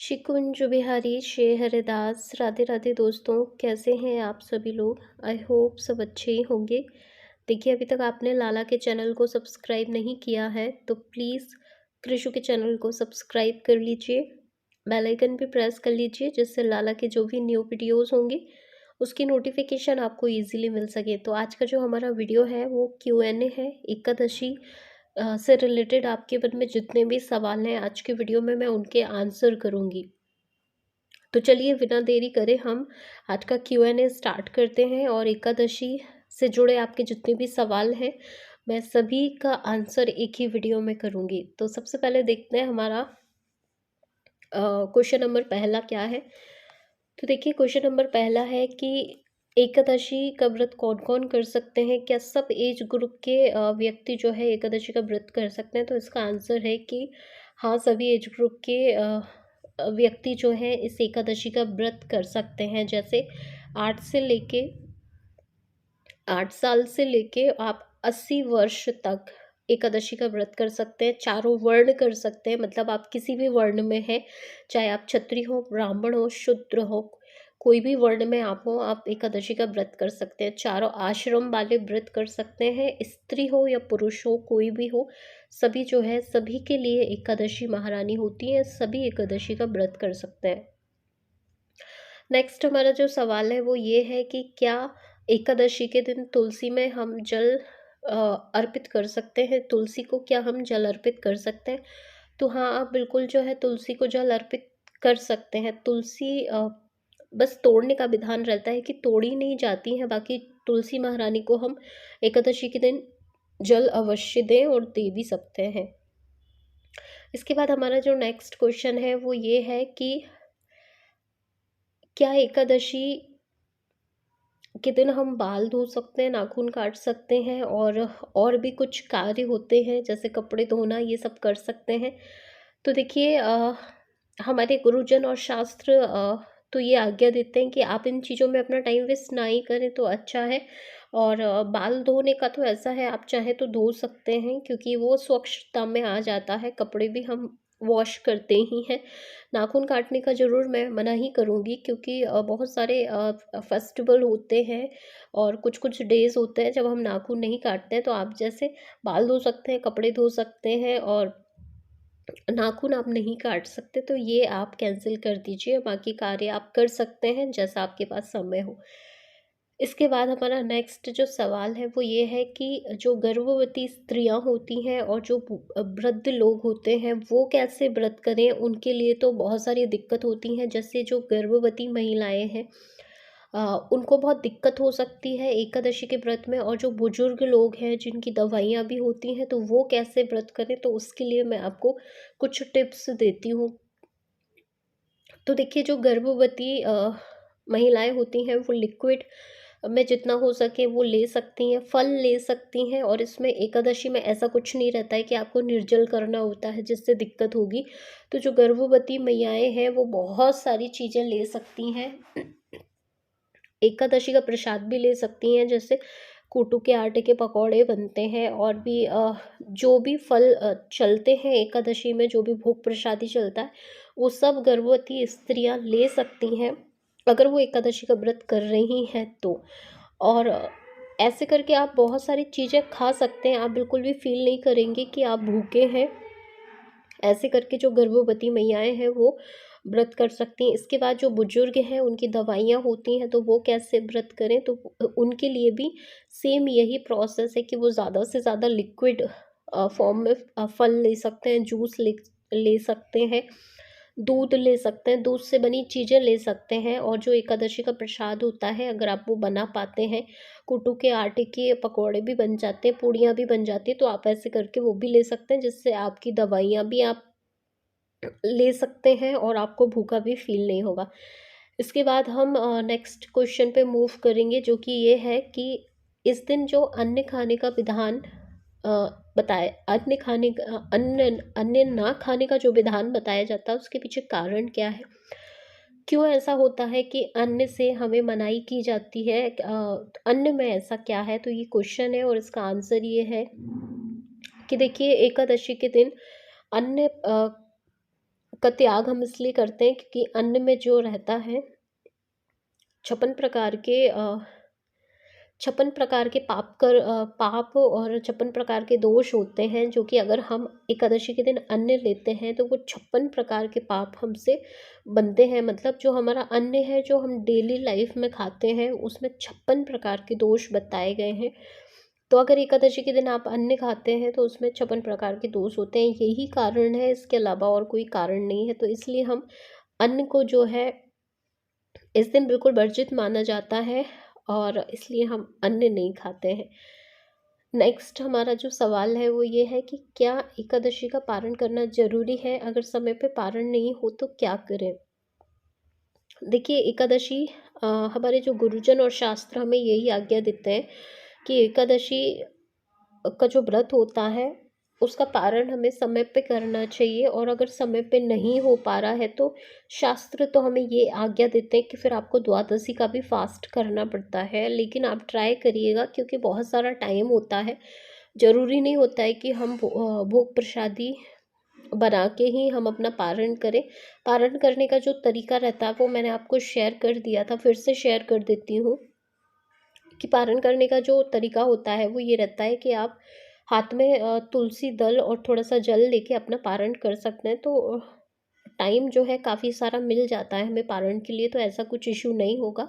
शिकुंज बिहारी शे हरिदास। राधे राधे दोस्तों, कैसे हैं आप सभी लोग। आई होप सब अच्छे ही होंगे। देखिए, अभी तक आपने लाला के चैनल को सब्सक्राइब नहीं किया है तो प्लीज़ कृषु के चैनल को सब्सक्राइब कर लीजिए, बेल आइकन भी प्रेस कर लीजिए, जिससे लाला के जो भी न्यू वीडियोस होंगे उसकी नोटिफिकेशन आपको इजीली मिल सके। तो आज का जो हमारा वीडियो है वो Q&A है, एकादशी से रिलेटेड आपके मन में जितने भी सवाल हैं आज के वीडियो में मैं उनके आंसर करूँगी। तो चलिए बिना देरी करे हम आज का Q&A स्टार्ट करते हैं और एकादशी से जुड़े आपके जितने भी सवाल हैं मैं सभी का आंसर एक ही वीडियो में करूँगी। तो सबसे पहले देखते हैं हमारा क्वेश्चन नंबर पहला क्या है। तो देखिए, क्वेश्चन नंबर पहला है कि एकादशी का व्रत कौन कौन कर सकते हैं, क्या सब एज ग्रुप के व्यक्ति जो है एकादशी का व्रत कर सकते हैं। तो इसका आंसर है कि हाँ, सभी एज ग्रुप के व्यक्ति जो है इस एकादशी का व्रत कर सकते हैं। जैसे 8 से लेके 8 साल से लेके आप 80 वर्ष तक एकादशी का व्रत कर सकते हैं। चारों वर्ण कर सकते हैं, मतलब आप किसी भी वर्ण में हैं, चाहे आप क्षत्रिय हो, ब्राह्मण हो, शूद्र हो, कोई भी वर्ण में आप हो, आप एकादशी का व्रत कर सकते हैं। चारों आश्रम वाले व्रत कर सकते हैं, स्त्री हो या पुरुष हो, कोई भी हो, सभी जो है सभी के लिए एकादशी महारानी होती है, सभी एकादशी का व्रत कर सकते हैं। नेक्स्ट हमारा जो सवाल है वो ये है कि क्या एकादशी के दिन तुलसी में हम जल अर्पित कर सकते हैं, तुलसी को क्या हम जल अर्पित कर सकते हैं। तो हाँ, आप बिल्कुल जो है तुलसी को जल अर्पित कर सकते हैं। तुलसी बस तोड़ने का विधान रहता है कि तोड़ी नहीं जाती है, बाकी तुलसी महारानी को हम एकादशी के दिन जल अवश्य दें और दे भी सकते हैं। इसके बाद हमारा जो नेक्स्ट क्वेश्चन है वो ये है कि क्या एकादशी के दिन हम बाल धो सकते हैं, नाखून काट सकते हैं और भी कुछ कार्य होते हैं जैसे कपड़े धोना, ये सब कर सकते हैं। तो देखिए, हमारे गुरुजन और शास्त्र तो ये आज्ञा देते हैं कि आप इन चीज़ों में अपना टाइम वेस्ट ना ही करें तो अच्छा है। और बाल धोने का तो ऐसा है, आप चाहे तो धो सकते हैं क्योंकि वो स्वच्छता में आ जाता है, कपड़े भी हम वॉश करते ही हैं। नाखून काटने का ज़रूर मैं मना ही करूँगी क्योंकि बहुत सारे फेस्टिवल होते हैं और कुछ कुछ डेज़ होते हैं जब हम नाखून नहीं काटते हैं। तो आप जैसे बाल धो सकते हैं, कपड़े धो सकते हैं और नाखून आप नहीं काट सकते, तो ये आप कैंसिल कर दीजिए। बाकी कार्य आप कर सकते हैं जैसा आपके पास समय हो। इसके बाद हमारा नेक्स्ट जो सवाल है वो ये है कि जो गर्भवती स्त्रियां होती हैं और जो वृद्ध लोग होते हैं वो कैसे व्रत करें। उनके लिए तो बहुत सारी दिक्कत होती हैं, जैसे जो गर्भवती महिलाएं हैं उनको बहुत दिक्कत हो सकती है एकादशी के व्रत में। और जो बुजुर्ग लोग हैं जिनकी दवाइयाँ भी होती हैं तो वो कैसे व्रत करें, तो उसके लिए मैं आपको कुछ टिप्स देती हूँ। तो देखिए, जो गर्भवती महिलाएं होती हैं वो लिक्विड में जितना हो सके वो ले सकती हैं, फल ले सकती हैं। और इसमें एकादशी में ऐसा कुछ नहीं रहता है कि आपको निर्जल करना होता है जिससे दिक्कत होगी। तो जो गर्भवती मैयाएं हैं वो बहुत सारी चीज़ें ले सकती हैं, एकादशी का प्रसाद भी ले सकती हैं, जैसे कूटू के आटे के पकौड़े बनते हैं और भी जो भी फल चलते हैं एकादशी में, जो भी भोग प्रसादी चलता है वो सब गर्भवती स्त्रियां ले सकती हैं अगर वो एकादशी का व्रत कर रही हैं तो। और ऐसे करके आप बहुत सारी चीज़ें खा सकते हैं, आप बिल्कुल भी फील नहीं करेंगे कि आप भूखे हैं। ऐसे करके जो गर्भवती मैयाएं हैं वो व्रत कर सकती हैं। इसके बाद जो बुजुर्ग हैं उनकी दवाइयाँ होती हैं तो वो कैसे व्रत करें, तो उनके लिए भी सेम यही प्रोसेस है कि वो ज़्यादा से ज़्यादा लिक्विड फॉर्म में फल ले सकते हैं, जूस ले ले सकते हैं, दूध ले सकते हैं, दूध से बनी चीज़ें ले सकते हैं। और जो एकादशी का प्रसाद होता है अगर आप वो बना पाते हैं, कुट्टू के आटे के पकौड़े भी बन जाते हैं, पूड़ियाँ भी बन जाती हैं, तो आप ऐसे करके वो भी ले सकते हैं, जिससे आपकी दवाइयाँ भी आप ले सकते हैं और आपको भूखा भी फ़ील नहीं होगा। इसके बाद हम नेक्स्ट क्वेश्चन पे मूव करेंगे, जो कि ये है कि इस दिन जो अन्न खाने का विधान अ, बताया, अन्न अन्न ना खाने का जो विधान बताया जाता है उसके पीछे कारण क्या है? क्यों ऐसा होता है कि अन्न से हमें मनाही की जाती है? अन्न में ऐसा क्या है? तो ये क्वेश्चन है और इसका आंसर ये है कि देखिए, एकादशी के दिन अन्न का त्याग हम इसलिए करते हैं क्योंकि अन्न में जो रहता है 56 प्रकार के 56 प्रकार के पाप और 56 प्रकार के दोष होते हैं, जो कि अगर हम एकादशी के दिन अन्न लेते हैं तो वो 56 प्रकार के पाप हमसे बनते हैं। मतलब जो हमारा अन्न है, जो हम डेली लाइफ में खाते हैं, उसमें 56 प्रकार के दोष बताए गए हैं। तो अगर एकादशी के दिन आप अन्न खाते हैं तो उसमें 56 प्रकार के दोष होते हैं, यही कारण है, इसके अलावा और कोई कारण नहीं है। तो इसलिए हम अन्न को जो है इस दिन बिल्कुल वर्जित माना जाता है और इसलिए हम अन्न नहीं खाते हैं। नेक्स्ट हमारा जो सवाल है वो ये है कि क्या एकादशी का पारण करना ज़रूरी है? अगर समय पे पारण नहीं हो तो क्या करें? देखिए, एकादशी हमारे जो गुरुजन और शास्त्र हमें यही आज्ञा देते हैं कि एकादशी का जो व्रत होता है उसका पारण हमें समय पे करना चाहिए, और अगर समय पे नहीं हो पा रहा है तो शास्त्र तो हमें ये आज्ञा देते हैं कि फिर आपको द्वादशी का भी फास्ट करना पड़ता है। लेकिन आप ट्राई करिएगा, क्योंकि बहुत सारा टाइम होता है, ज़रूरी नहीं होता है कि हम भोग प्रसादी बना के ही हम अपना पारण करें। पारण करने का जो तरीका रहता है वो मैंने आपको शेयर कर दिया था, फिर से शेयर कर देती हूँ कि पारण करने का जो तरीका होता है वो ये रहता है कि आप हाथ में तुलसी दल और थोड़ा सा जल लेके अपना पारण कर सकते हैं। तो टाइम जो है काफ़ी सारा मिल जाता है हमें पारण के लिए, तो ऐसा कुछ इशू नहीं होगा।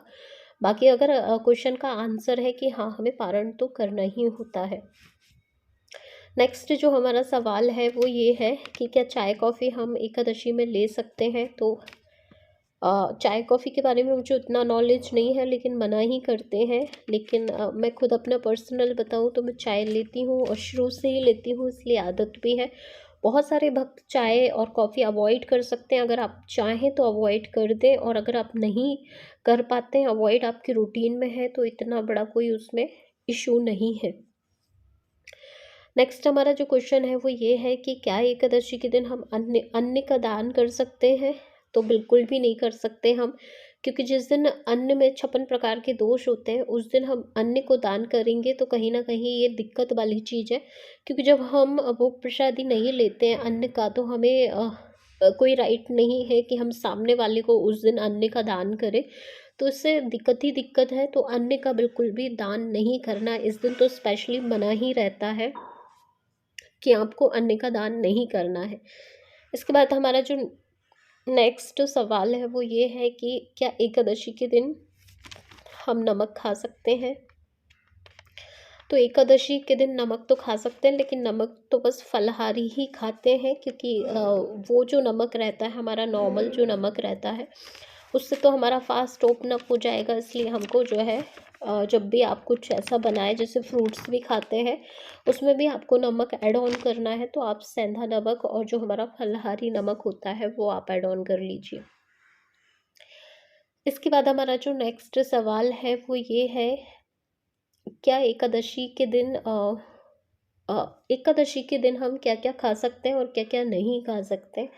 बाकी अगर क्वेश्चन का आंसर है कि हाँ, हमें पारण तो करना ही होता है। नेक्स्ट जो हमारा सवाल है वो ये है कि क्या चाय कॉफ़ी हम एकादशी में ले सकते हैं? तो चाय कॉफ़ी के बारे में मुझे उतना नॉलेज नहीं है, लेकिन मना ही करते हैं। लेकिन मैं खुद अपना पर्सनल बताऊँ तो मैं चाय लेती हूँ और शुरू से ही लेती हूँ, इसलिए आदत भी है। बहुत सारे भक्त चाय और कॉफ़ी अवॉइड कर सकते हैं, अगर आप चाहें तो अवॉइड कर दें, और अगर आप नहीं कर पाते हैं अवॉइड, आपके रूटीन में है, तो इतना बड़ा कोई उसमें इशू नहीं है। नेक्स्ट हमारा जो क्वेश्चन है वो ये है कि क्या एकादशी के दिन हम अन्न अन्न का दान कर सकते हैं? तो बिल्कुल भी नहीं कर सकते हम, क्योंकि जिस दिन अन्न में 56 प्रकार के दोष होते हैं उस दिन हम अन्न को दान करेंगे तो कहीं ना कहीं ये दिक्कत वाली चीज़ है। क्योंकि जब हम भोग प्रसादी नहीं लेते हैं अन्न का, तो हमें कोई राइट नहीं है कि हम सामने वाले को उस दिन अन्न का दान करें। तो इससे दिक्कत ही दिक्कत है। तो अन्न का बिल्कुल भी दान नहीं करना, इस दिन तो स्पेशली मना ही रहता है कि आपको अन्न का दान नहीं करना है। इसके बाद हमारा जो नेक्स्ट सवाल है वो ये है कि क्या एकादशी के दिन हम नमक खा सकते हैं? तो एकादशी के दिन नमक तो खा सकते हैं, लेकिन नमक तो बस फलाहारी ही खाते हैं, क्योंकि वो जो नमक रहता है हमारा नॉर्मल जो नमक रहता है उससे तो हमारा फास्ट ओपन अप हो जाएगा। इसलिए हमको जो है जब भी आप कुछ ऐसा बनाए, जैसे फ्रूट्स भी खाते हैं उसमें भी आपको नमक ऐड ऑन करना है, तो आप सेंधा नमक और जो हमारा फलाहारी नमक होता है वो आप ऐड ऑन कर लीजिए। इसके बाद हमारा जो नेक्स्ट सवाल है वो ये है, क्या एकादशी के दिन एकादशी के दिन हम क्या क्या खा सकते हैं और क्या क्या नहीं खा सकते?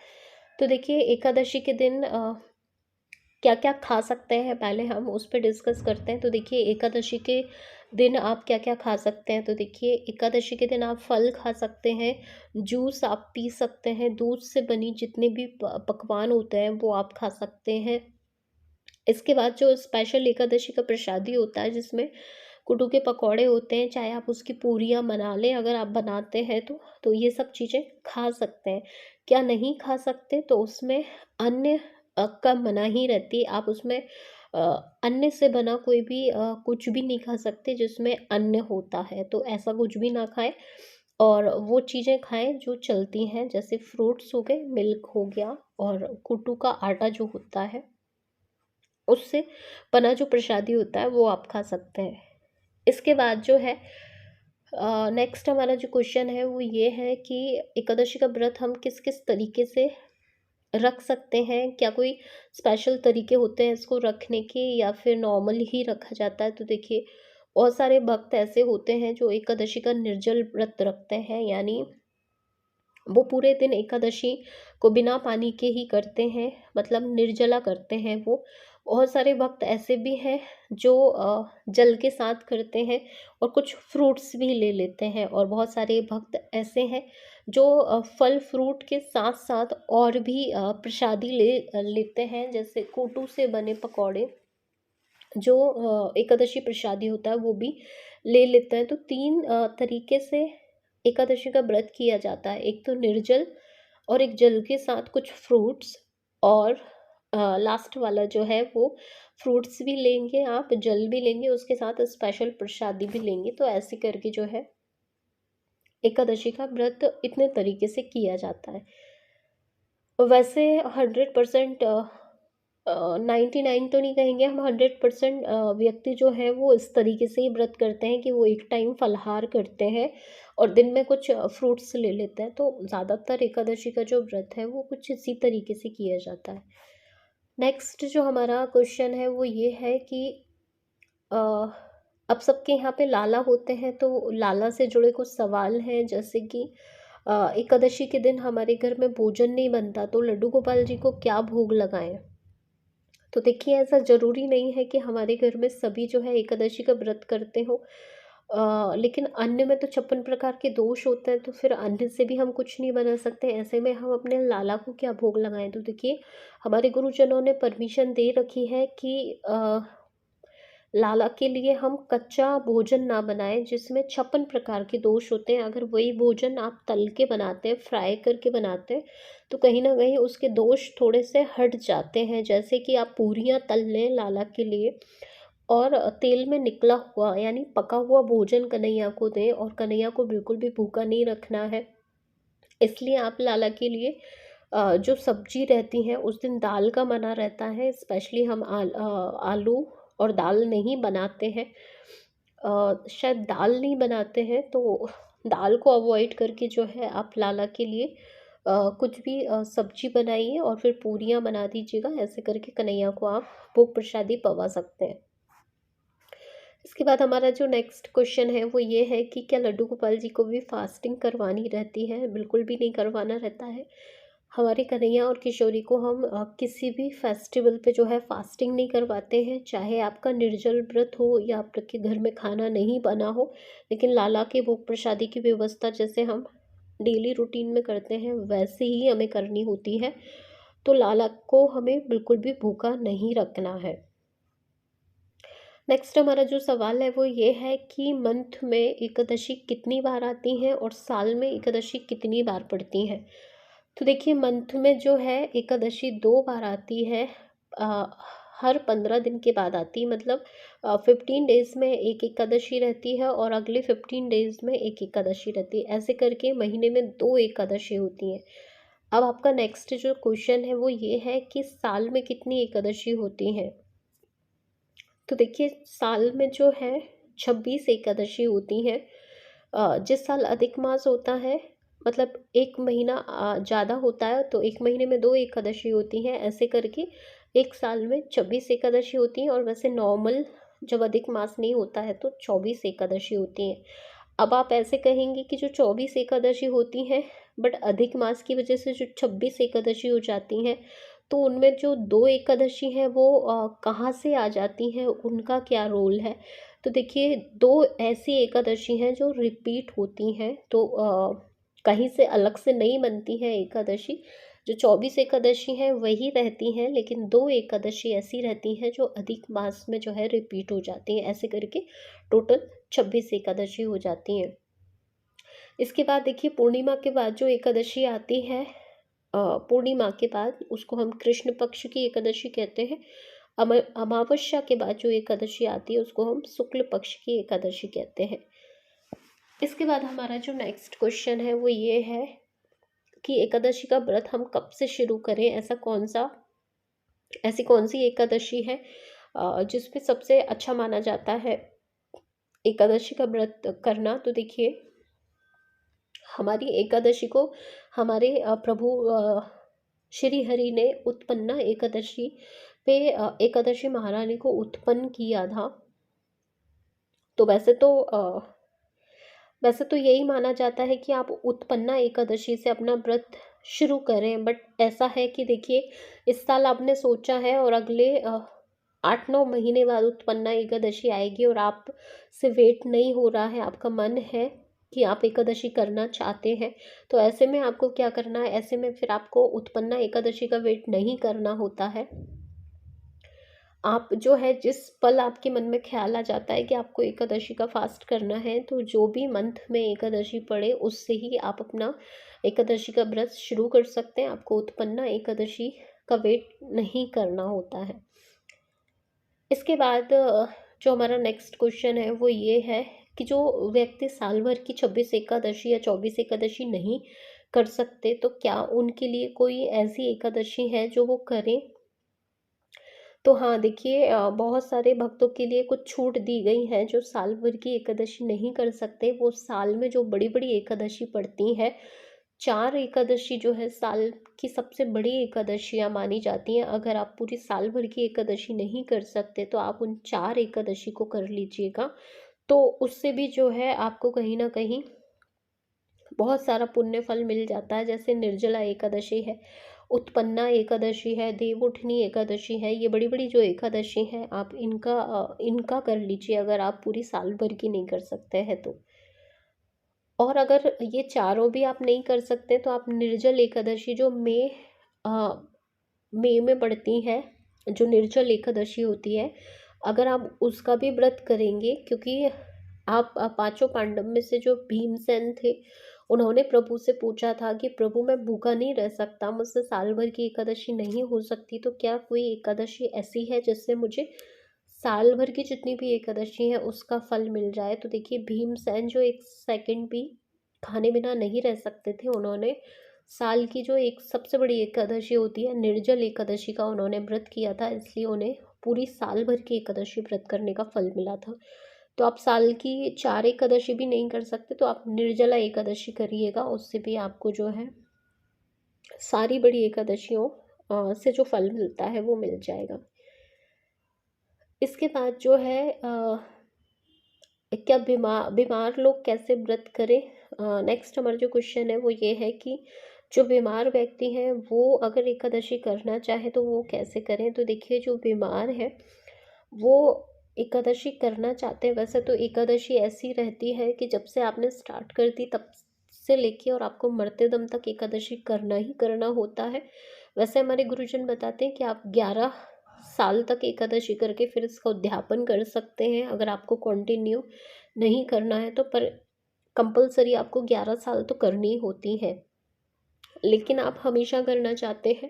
तो देखिए, एकादशी के दिन क्या क्या खा सकते हैं पहले हम उस पर डिस्कस करते हैं। तो देखिए, एकादशी के दिन आप क्या क्या खा सकते हैं? तो देखिए, एकादशी के दिन आप फल खा सकते हैं, जूस आप पी सकते हैं, दूध से बनी जितने भी पकवान होते हैं वो आप खा सकते हैं। इसके बाद जो स्पेशल एकादशी का प्रसादी होता है जिसमें कुटू के पकौड़े होते हैं, चाहे आप उसकी पूरियाँ बना लें अगर आप बनाते हैं तो ये सब चीज़ें खा सकते हैं। क्या नहीं खा सकते? तो उसमें अन्य का मनाही रहती है। आप उसमें अ, अन्न से बना कोई भी कुछ भी नहीं खा सकते जिसमें अन्न होता है, तो ऐसा कुछ भी ना खाएँ। और वो चीज़ें खाएँ जो चलती हैं, जैसे फ्रूट्स हो गए, मिल्क हो गया, और कुट्टू का आटा जो होता है उससे बना जो प्रसादी होता है वो आप खा सकते हैं। इसके बाद जो है नेक्स्ट हमारा जो क्वेश्चन है वो ये है कि एकादशी का व्रत हम किस किस तरीके से रख सकते हैं? क्या कोई स्पेशल तरीके होते हैं इसको रखने के, या फिर नॉर्मल ही रखा जाता है? तो देखिए, बहुत सारे भक्त ऐसे होते हैं जो एकादशी का निर्जल व्रत रखते हैं, यानी वो पूरे दिन एकादशी को बिना पानी के ही करते हैं, मतलब निर्जला करते हैं वो। बहुत सारे भक्त ऐसे भी हैं जो जल के साथ करते हैं और कुछ फ्रूट्स भी ले लेते हैं, और बहुत सारे भक्त ऐसे हैं जो फल फ्रूट के साथ साथ और भी प्रसादी लेते हैं, जैसे कोटू से बने पकौड़े जो एकादशी प्रसादी होता है वो भी ले लेते हैं। तो तीन तरीके से एकादशी का व्रत किया जाता है, एक तो निर्जल, और एक जल के साथ कुछ फ्रूट्स, और लास्ट वाला जो है वो फ्रूट्स भी लेंगे आप, जल भी लेंगे, उसके साथ स्पेशल प्रसादी भी लेंगे। तो ऐसे करके जो है एकादशी का व्रत इतने तरीके से किया जाता है। वैसे 100% 99 तो नहीं कहेंगे हम, 100% व्यक्ति जो है वो इस तरीके से ही व्रत करते हैं कि वो एक टाइम फलाहार करते हैं और दिन में कुछ फ्रूट्स ले लेते हैं। तो ज़्यादातर एकादशी का जो व्रत है वो कुछ इसी तरीके से किया जाता है। नेक्स्ट जो हमारा क्वेश्चन है वो ये है कि अ, अब सबके यहाँ पे लाला होते हैं, तो लाला से जुड़े कुछ सवाल हैं, जैसे कि एकादशी के दिन हमारे घर में भोजन नहीं बनता, तो लड्डू गोपाल जी को क्या भोग लगाएं। तो देखिए, ऐसा ज़रूरी नहीं है कि हमारे घर में सभी जो है एकादशी का व्रत करते हो, लेकिन अन्न में तो 56 प्रकार के दोष होते हैं, तो फिर अन्न से भी हम कुछ नहीं बना सकते। ऐसे में हम अपने लाला को क्या भोग लगाएं। तो देखिए, हमारे गुरुजनों ने परमिशन दे रखी है कि लाला के लिए हम कच्चा भोजन ना बनाएं जिसमें 56 प्रकार के दोष होते हैं। अगर वही भोजन आप तल के बनाते हैं, फ्राई करके बनाते हैं, तो कहीं ना कहीं उसके दोष थोड़े से हट जाते हैं। जैसे कि आप पूरियाँ तल लें लाला के लिए, और तेल में निकला हुआ यानी पका हुआ भोजन कन्हैया को दें, और कन्हैया को बिल्कुल भी भूखा नहीं रखना है। इसलिए आप लाला के लिए जो सब्जी रहती है उस दिन दाल का मना रहता है। स्पेशली हम आलू और दाल नहीं बनाते हैं, शायद दाल नहीं बनाते हैं, तो दाल को अवॉइड करके जो है आप लाला के लिए कुछ भी सब्जी बनाइए और फिर पूरियाँ बना दीजिएगा। ऐसे करके कन्हैया को आप भोग प्रसादी पवा सकते हैं। इसके बाद हमारा जो नेक्स्ट क्वेश्चन है वो ये है कि क्या लड्डू गोपाल जी को भी फास्टिंग करवानी रहती है। बिल्कुल भी नहीं करवाना रहता है। हमारे कन्हैया और किशोरी को हम किसी भी फेस्टिवल पे जो है फास्टिंग नहीं करवाते हैं, चाहे आपका निर्जल व्रत हो या आपके घर में खाना नहीं बना हो। लेकिन लाला के भोग प्रसादी की व्यवस्था जैसे हम डेली रूटीन में करते हैं वैसे ही हमें करनी होती है। तो लाला को हमें बिल्कुल भी भूखा नहीं रखना है। नेक्स्ट हमारा जो सवाल है वो ये है कि मंथ में एकादशी कितनी बार आती है और साल में एकादशी कितनी बार पड़ती है। तो देखिए, मंथ में जो है एकादशी 2 बार आती है, अ, हर 15 दिन के बाद आती है। मतलब 15 डेज में एक एकादशी रहती है और अगले 15 डेज में एक एकादशी रहती है। ऐसे करके महीने में 2 एकादशी होती हैं। अब आपका नेक्स्ट जो क्वेश्चन है वो ये है कि साल में कितनी एकादशी होती हैं। तो देखिए, साल में जो है 26 एकादशी होती हैं। जिस साल अधिक मास होता है, मतलब एक महीना ज़्यादा होता है, तो एक महीने में 2 एकादशी होती हैं। ऐसे करके एक साल में 26 एकादशी होती हैं। और वैसे नॉर्मल जब अधिक मास नहीं होता है तो 24 एकादशी होती हैं। अब आप ऐसे कहेंगे कि जो 24 एकादशी होती हैं, बट अधिक मास की वजह से जो 26 एकादशी हो जाती हैं, तो उनमें जो 2 एकादशी हैं वो कहाँ से आ जाती हैं, उनका क्या रोल है। तो देखिए, 2 ऐसी एकादशी हैं जो रिपीट होती हैं, तो कहीं से अलग से नहीं बनती है एकादशी। जो 24 एकादशी हैं वही रहती हैं, लेकिन 2 एकादशी ऐसी रहती हैं जो अधिक मास में जो है रिपीट हो जाती हैं। ऐसे करके टोटल 26 एकादशी हो जाती हैं। इसके बाद देखिए, पूर्णिमा के बाद जो एकादशी आती है, पूर्णिमा के बाद उसको हम कृष्ण पक्ष की एकादशी कहते हैं। अमावस्या के बाद जो एकादशी आती है उसको हम शुक्ल पक्ष की एकादशी कहते हैं। इसके बाद हमारा जो नेक्स्ट क्वेश्चन है वो ये है कि एकादशी का व्रत हम कब से शुरू करें। ऐसी कौन सी एकादशी है जिसपे सबसे अच्छा माना जाता है एकादशी का व्रत करना। तो देखिए, हमारी एकादशी को हमारे प्रभु श्री हरि ने उत्पन्ना एकादशी पे एकादशी महारानी को उत्पन्न किया था। तो वैसे तो यही माना जाता है कि आप उत्पन्ना एकादशी से अपना व्रत शुरू करें। बट ऐसा है कि देखिए, इस साल आपने सोचा है और अगले 8-9 महीने बाद उत्पन्ना एकादशी आएगी और आप से वेट नहीं हो रहा है, आपका मन है कि आप एकादशी करना चाहते हैं, तो ऐसे में आपको क्या करना है, ऐसे में फिर आपको उत्पन्ना एकादशी का वेट नहीं करना होता है। आप जो है जिस पल आपके मन में ख्याल आ जाता है कि आपको एकादशी का फास्ट करना है, तो जो भी मंथ में एकादशी पड़े उससे ही आप अपना एकादशी का व्रत शुरू कर सकते हैं। आपको उत्पन्ना एकादशी का वेट नहीं करना होता है। इसके बाद जो हमारा नेक्स्ट क्वेश्चन है वो ये है कि जो व्यक्ति साल भर की 26 एकादशी या 24 एकादशी नहीं कर सकते, तो क्या उनके लिए कोई ऐसी एकादशी है जो वो करें? तो हाँ, देखिए बहुत सारे भक्तों के लिए कुछ छूट दी गई है। जो साल भर की एकादशी नहीं कर सकते, वो साल में जो बड़ी-बड़ी एकादशी पड़ती हैं, 4 एकादशी जो है साल की सबसे बड़ी एकादशियाँ मानी जाती हैं। अगर आप पूरी साल भर की एकादशी नहीं कर सकते, तो आप उन 4 एकादशी को कर लीजिएगा। तो उससे भी जो है आपको कहीं न कहीं बहुत सारा पुण्य फल मिल जाता है। जैसे निर्जला एकादशी है, उत्पन्ना एकादशी है, देवउठनी एकादशी है, ये बड़ी-बड़ी जो एकादशी हैं आप इनका कर लीजिए अगर आप पूरी साल भर की नहीं कर सकते हैं तो। और अगर ये चारों भी आप नहीं कर सकते, तो आप निर्जल एकादशी जो अ, मई में पड़ती है, जो निर्जल एकादशी होती है, अगर आप उसका भी व्रत करेंगे, क्योंकि आप पांचों पांडव में से जो भीमसेन थे, उन्होंने प्रभु से पूछा था कि प्रभु मैं भूखा नहीं रह सकता, मुझसे साल भर की एकादशी नहीं हो सकती, तो क्या कोई एकादशी ऐसी है जिससे मुझे साल भर की जितनी भी एकादशी है उसका फल मिल जाए? तो देखिए भीमसेन जो एक सेकंड भी खाने बिना नहीं रह सकते थे, उन्होंने साल की जो एक सबसे बड़ी एकादशी होती है निर्जल एकादशी का उन्होंने व्रत किया था, इसलिए उन्हें पूरी साल भर की एकादशी व्रत करने का फल मिला था। तो आप साल की 4 एकादशी भी नहीं कर सकते, तो आप निर्जला एकादशी करिएगा, उससे भी आपको जो है सारी बड़ी एकादशियों से जो फल मिलता है वो मिल जाएगा। इसके बाद जो है क्या बीमार लोग कैसे व्रत करें? नेक्स्ट हमारा जो क्वेश्चन है वो ये है कि जो बीमार व्यक्ति हैं वो अगर एकादशी करना चाहे तो वो कैसे करें? तो देखिए जो बीमार है वो एकादशी करना चाहते हैं, वैसे तो एकादशी ऐसी रहती है कि जब से आपने स्टार्ट कर दी तब से लेके और आपको मरते दम तक एकादशी करना ही करना होता है। वैसे हमारे गुरुजन बताते हैं कि आप 11 साल तक एकादशी करके फिर इसका उद्यापन कर सकते हैं, अगर आपको कंटिन्यू नहीं करना है तो। पर कंपलसरी आपको 11 साल तो करनी होती है। लेकिन आप हमेशा करना चाहते हैं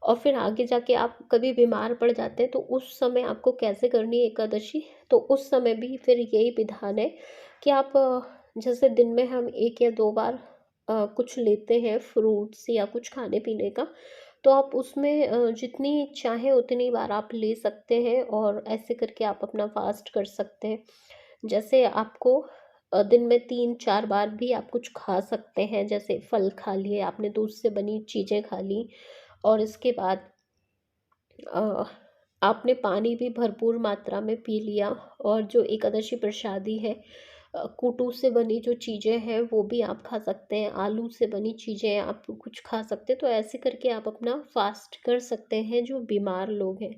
और फिर आगे जाके आप कभी बीमार पड़ जाते हैं, तो उस समय आपको कैसे करनी है एकादशी? तो उस समय भी फिर यही विधान है कि आप जैसे दिन में हम 1 या 2 बार कुछ लेते हैं फ्रूट्स या कुछ खाने पीने का, तो आप उसमें जितनी चाहें उतनी बार आप ले सकते हैं और ऐसे करके आप अपना फास्ट कर सकते हैं। जैसे आपको दिन में 3-4 बार भी आप कुछ खा सकते हैं, जैसे फल खा लिए, आपने दूध से बनी चीज़ें खा ली और इसके बाद अ, आपने पानी भी भरपूर मात्रा में पी लिया। और जो एकादशी प्रसादी है, कूटू से बनी जो चीज़ें हैं वो भी आप खा सकते हैं, आलू से बनी चीज़ें आप कुछ खा सकते हैं, तो ऐसे करके आप अपना फास्ट कर सकते हैं जो बीमार लोग हैं।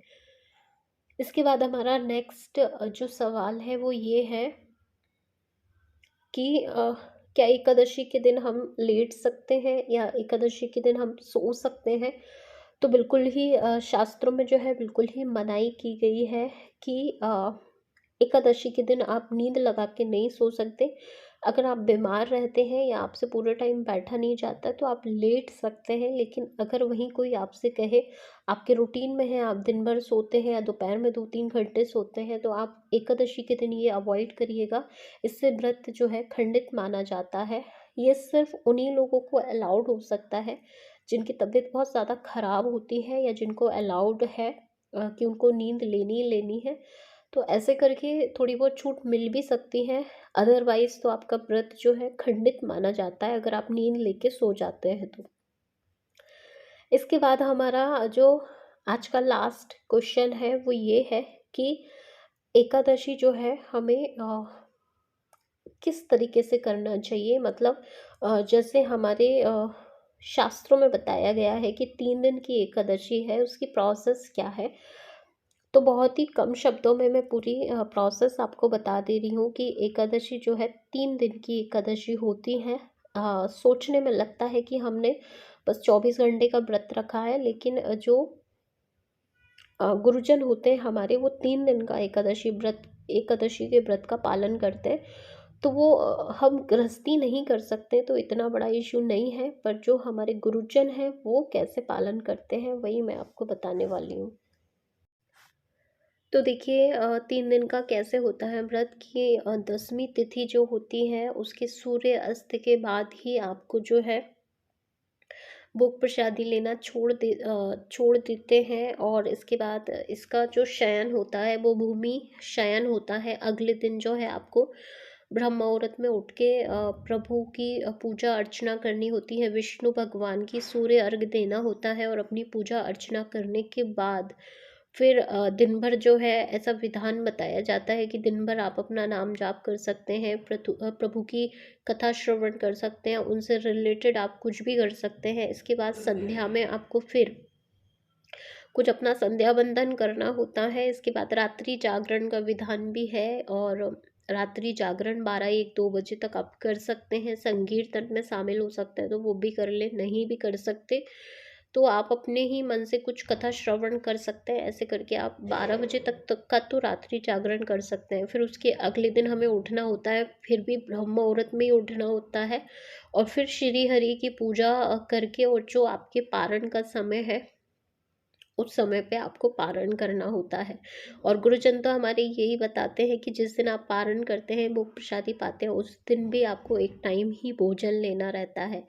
इसके बाद हमारा नेक्स्ट जो सवाल है वो ये है कि क्या एकादशी के दिन हम लेट सकते हैं या एकादशी के दिन हम सो सकते हैं? तो बिल्कुल ही शास्त्रों में जो है बिल्कुल ही मनाही की गई है कि एकादशी के दिन आप नींद लगा के नहीं सो सकते। अगर आप बीमार रहते हैं या आपसे पूरे टाइम बैठा नहीं जाता तो आप लेट सकते हैं, लेकिन अगर वहीं कोई आपसे कहे आपके रूटीन में है, आप दिन भर सोते हैं या दोपहर में 2-3 घंटे सोते हैं, तो आप एकादशी के दिन ये अवॉइड करिएगा। इससे व्रत जो है खंडित माना जाता है। ये सिर्फ उन्हीं लोगों को अलाउड हो सकता है जिनकी तबीयत बहुत ज़्यादा ख़राब होती है या जिनको अलाउड है कि उनको नींद लेनी ही लेनी है। तो ऐसे करके थोड़ी बहुत छूट मिल भी सकती है, अदरवाइज़ तो आपका व्रत जो है खंडित माना जाता है अगर आप नींद लेके सो जाते हैं तो। इसके बाद हमारा जो आज का लास्ट क्वेश्चन है वो ये है कि एकादशी जो है हमें किस तरीके से करना चाहिए? मतलब जैसे हमारे शास्त्रों में बताया गया है कि 3 दिन की एकादशी है, उसकी प्रोसेस क्या है? तो बहुत ही कम शब्दों में मैं पूरी प्रोसेस आपको बता दे रही हूँ कि एकादशी जो है 3 दिन की एकादशी होती है। सोचने में लगता है कि हमने बस 24 घंटे का व्रत रखा है, लेकिन जो गुरुजन होते हैं हमारे, वो 3 दिन का एकादशी के व्रत का पालन करते हैं। तो वो हम गृहस्थी नहीं कर सकते तो इतना बड़ा इश्यू नहीं है, पर जो हमारे गुरुजन हैं वो कैसे पालन करते हैं वही मैं आपको बताने वाली हूँ। तो देखिए 3 दिन का कैसे होता है व्रत कि 10वीं तिथि जो होती है उसके सूर्य अस्त के बाद ही आपको जो है भोग प्रसादी लेना छोड़ देते हैं, और इसके बाद इसका जो शयन होता है वो भूमि शयन होता है। अगले दिन जो है आपको ब्रह्म मुहूर्त में उठ के प्रभु की पूजा अर्चना करनी होती है, विष्णु भगवान की सूर्य अर्घ देना होता है, और अपनी पूजा अर्चना करने के बाद फिर दिन भर जो है ऐसा विधान बताया जाता है कि दिन भर आप अपना नाम जाप कर सकते हैं, प्रभु की कथा श्रवण कर सकते हैं, उनसे रिलेटेड आप कुछ भी कर सकते हैं। इसके बाद संध्या में आपको फिर कुछ अपना संध्या बंदन करना होता है। इसके बाद रात्रि जागरण का विधान भी है, और रात्रि जागरण 12-1-2 बजे तक आप कर सकते हैं। संकीर्तन में शामिल हो सकते हैं तो वो भी कर ले, नहीं भी कर सकते तो आप अपने ही मन से कुछ कथा श्रवण कर सकते हैं। ऐसे करके आप 12 बजे तक का तो रात्रि जागरण कर सकते हैं। फिर उसके अगले दिन हमें उठना होता है, फिर भी ब्रह्म मुहूर्त में ही उठना होता है, और फिर श्री हरि की पूजा करके, और जो आपके पारण का समय है उस समय पे आपको पारण करना होता है। और गुरुजन तो हमारे यही बताते हैं कि जिस दिन आप पारण करते हैं, भोग प्रसादी पाते हैं, उस दिन भी आपको एक टाइम ही भोजन लेना रहता है।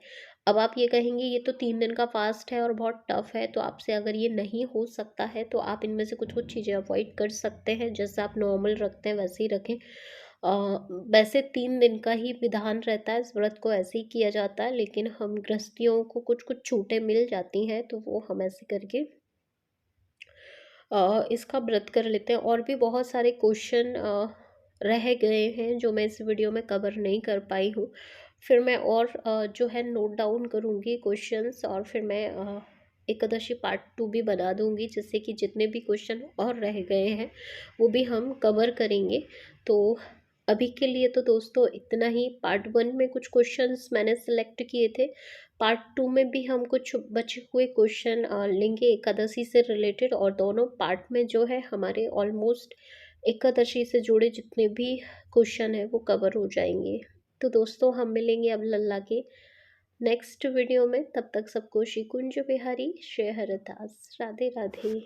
अब आप ये कहेंगे ये तो 3 दिन का फास्ट है और बहुत टफ है, तो आपसे अगर ये नहीं हो सकता है तो आप इनमें से कुछ कुछ चीज़ें अवॉइड कर सकते हैं। जैसे आप नॉर्मल रखते हैं वैसे ही रखें। वैसे 3 दिन का ही विधान रहता है, इस व्रत को ऐसे ही किया जाता है, लेकिन हम गृहस्थियों को कुछ कुछ छूटें मिल जाती हैं तो वो हम ऐसे करके इसका व्रत कर लेते हैं। और भी बहुत सारे क्वेश्चन रह गए हैं जो मैं इस वीडियो में कवर नहीं कर पाई हूँ। फिर मैं और जो है नोट डाउन करूँगी क्वेश्चंस, और फिर मैं एकादशी पार्ट 2 भी बना दूँगी, जिससे कि जितने भी क्वेश्चन और रह गए हैं वो भी हम कवर करेंगे। तो अभी के लिए तो दोस्तों इतना ही। पार्ट 1 में कुछ क्वेश्चंस मैंने सेलेक्ट किए थे, पार्ट 2 में भी हम कुछ बचे हुए क्वेश्चन लेंगे एकादशी से रिलेटेड, और दोनों पार्ट में जो है हमारे ऑलमोस्ट एकादशी से जुड़े जितने भी क्वेश्चन है वो कवर हो जाएंगे। तो दोस्तों हम मिलेंगे अब लल्ला के नेक्स्ट वीडियो में। तब तक सबको श्री कुंज बिहारी श्री हरदास, राधे राधे।